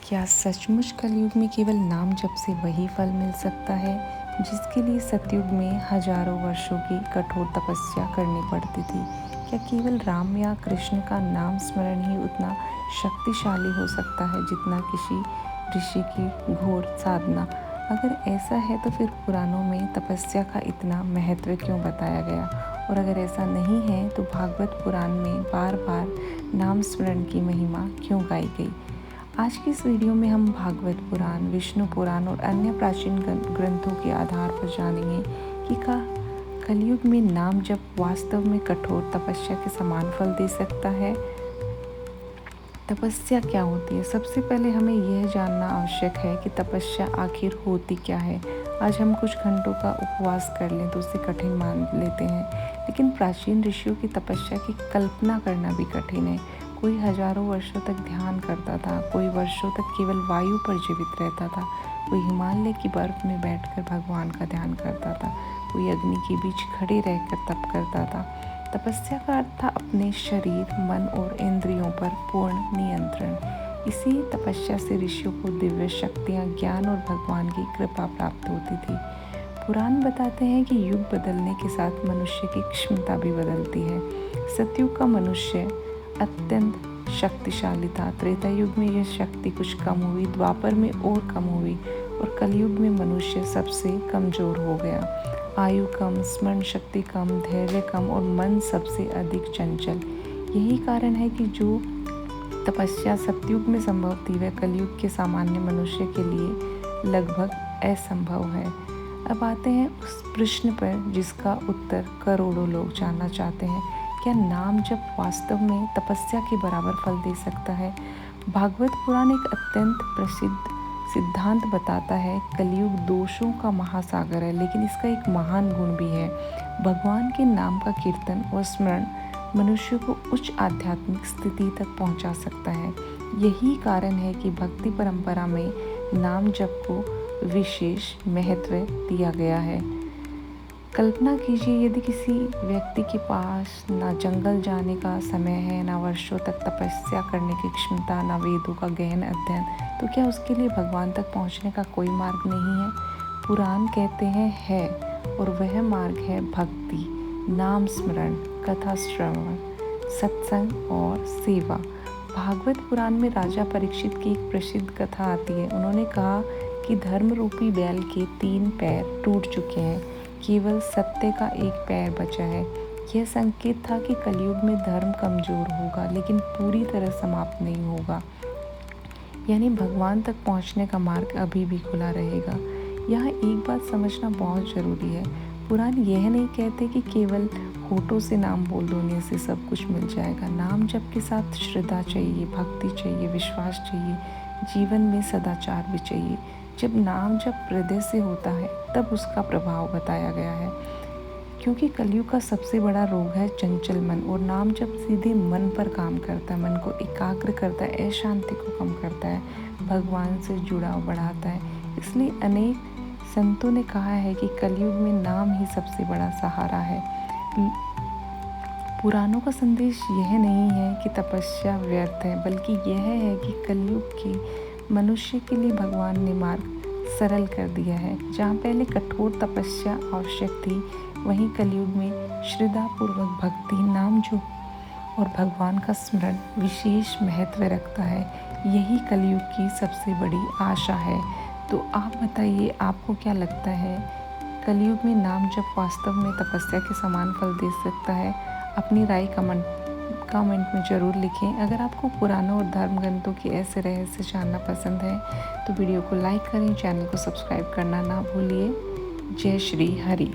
क्या सचमुच कलयुग में केवल नाम जप से वही फल मिल सकता है जिसके लिए सतयुग में हजारों वर्षों की कठोर तपस्या करनी पड़ती थी? क्या केवल राम या कृष्ण का नाम स्मरण ही उतना शक्तिशाली हो सकता है जितना किसी ऋषि की घोर साधना? अगर ऐसा है तो फिर पुराणों में तपस्या का इतना महत्व क्यों बताया गया? और अगर ऐसा नहीं है तो भागवत पुराण में बार बार नाम स्मरण की महिमा क्यों गाई गई? आज की इस वीडियो में हम भागवत पुराण, विष्णु पुराण और अन्य प्राचीन ग्रंथों के आधार पर जानेंगे कि कलयुग में नाम जप वास्तव में कठोर तपस्या के समान फल दे सकता है। तपस्या क्या होती है? सबसे पहले हमें यह जानना आवश्यक है कि तपस्या आखिर होती क्या है। आज हम कुछ घंटों का उपवास कर लें तो उसे कठिन मान लेते हैं, लेकिन प्राचीन ऋषियों की तपस्या की कल्पना करना भी कठिन है। कोई हजारों वर्षों तक ध्यान करता था, कोई वर्षों तक केवल वायु पर जीवित रहता था, कोई हिमालय की बर्फ में बैठकर भगवान का ध्यान करता था, कोई अग्नि के बीच खड़े रहकर तप करता था। तपस्या का अर्थ था अपने शरीर, मन और इंद्रियों पर पूर्ण नियंत्रण। इसी तपस्या से ऋषियों को दिव्य शक्तियाँ, ज्ञान और भगवान की कृपा प्राप्त होती थी। पुराण बताते हैं कि युग बदलने के साथ मनुष्य की क्षमता भी बदलती है। सतयुग का मनुष्य अत्यंत शक्तिशाली था। त्रेता युग में यह शक्ति कुछ कम हुई, द्वापर में और कम हुई और कलयुग में मनुष्य सबसे कमजोर हो गया। आयु कम, स्मरण शक्ति कम, धैर्य कम और मन सबसे अधिक चंचल। यही कारण है कि जो तपस्या सतयुग में संभव थी वह कलयुग के सामान्य मनुष्य के लिए लगभग असंभव है। अब आते हैं उस प्रश्न पर जिसका उत्तर करोड़ों लोग जानना चाहते हैं। क्या नाम जप वास्तव में तपस्या के बराबर फल दे सकता है? भागवत पुराण एक अत्यंत प्रसिद्ध सिद्धांत बताता है। कलयुग दोषों का महासागर है, लेकिन इसका एक महान गुण भी है। भगवान के नाम का कीर्तन और स्मरण मनुष्य को उच्च आध्यात्मिक स्थिति तक पहुंचा सकता है। यही कारण है कि भक्ति परंपरा में नाम जप को विशेष महत्व दिया गया है। कल्पना कीजिए, यदि किसी व्यक्ति के पास ना जंगल जाने का समय है, ना वर्षों तक तपस्या करने की क्षमता, ना वेदों का गहन अध्ययन, तो क्या उसके लिए भगवान तक पहुंचने का कोई मार्ग नहीं है? पुराण कहते हैं है, और वह मार्ग है भक्ति, नाम स्मरण, कथा श्रवण, सत्संग और सेवा। भागवत पुराण में राजा परीक्षित की एक प्रसिद्ध कथा आती है। उन्होंने कहा कि धर्म रूपी बैल के 3 पैर टूट चुके हैं, केवल सत्य का एक पैर बचा है। यह संकेत था कि कलयुग में धर्म कमजोर होगा, लेकिन पूरी तरह समाप्त नहीं होगा। यानी भगवान तक पहुंचने का मार्ग अभी भी खुला रहेगा। यहाँ एक बात समझना बहुत जरूरी है। पुराण यह नहीं कहते कि केवल होठों से नाम बोल देने से सब कुछ मिल जाएगा। नाम जप के साथ श्रद्धा चाहिए, भक्ति चाहिए, विश्वास चाहिए, जीवन में सदाचार भी चाहिए। जब नाम जप हृदय से होता है तब उसका प्रभाव बताया गया है। क्योंकि कलयुग का सबसे बड़ा रोग है चंचल मन, और नाम जप सीधे मन पर काम करता है, मन को एकाग्र करता है, अशांति को कम करता है, भगवान से जुड़ाव बढ़ाता है। इसलिए अनेक संतों ने कहा है कि कलयुग में नाम ही सबसे बड़ा सहारा है। पुराणों का संदेश यह नहीं है कि तपस्या व्यर्थ है, बल्कि यह है कि कलयुग के मनुष्य के लिए भगवान ने मार्ग सरल कर दिया है। जहाँ पहले कठोर तपस्या आवश्यक थी, वहीं कलयुग में श्रद्धापूर्वक भक्ति, नाम जप और भगवान का स्मरण विशेष महत्व रखता है। यही कलयुग की सबसे बड़ी आशा है। तो आप बताइए, आपको क्या लगता है, कलयुग में नाम जप वास्तव में तपस्या के समान फल दे सकता है? अपनी राय कमेंट में ज़रूर लिखें। अगर आपको पुराणों और धर्म ग्रंथों के ऐसे रहस्य जानना पसंद है तो वीडियो को लाइक करें, चैनल को सब्सक्राइब करना ना भूलिए। जय श्री हरि।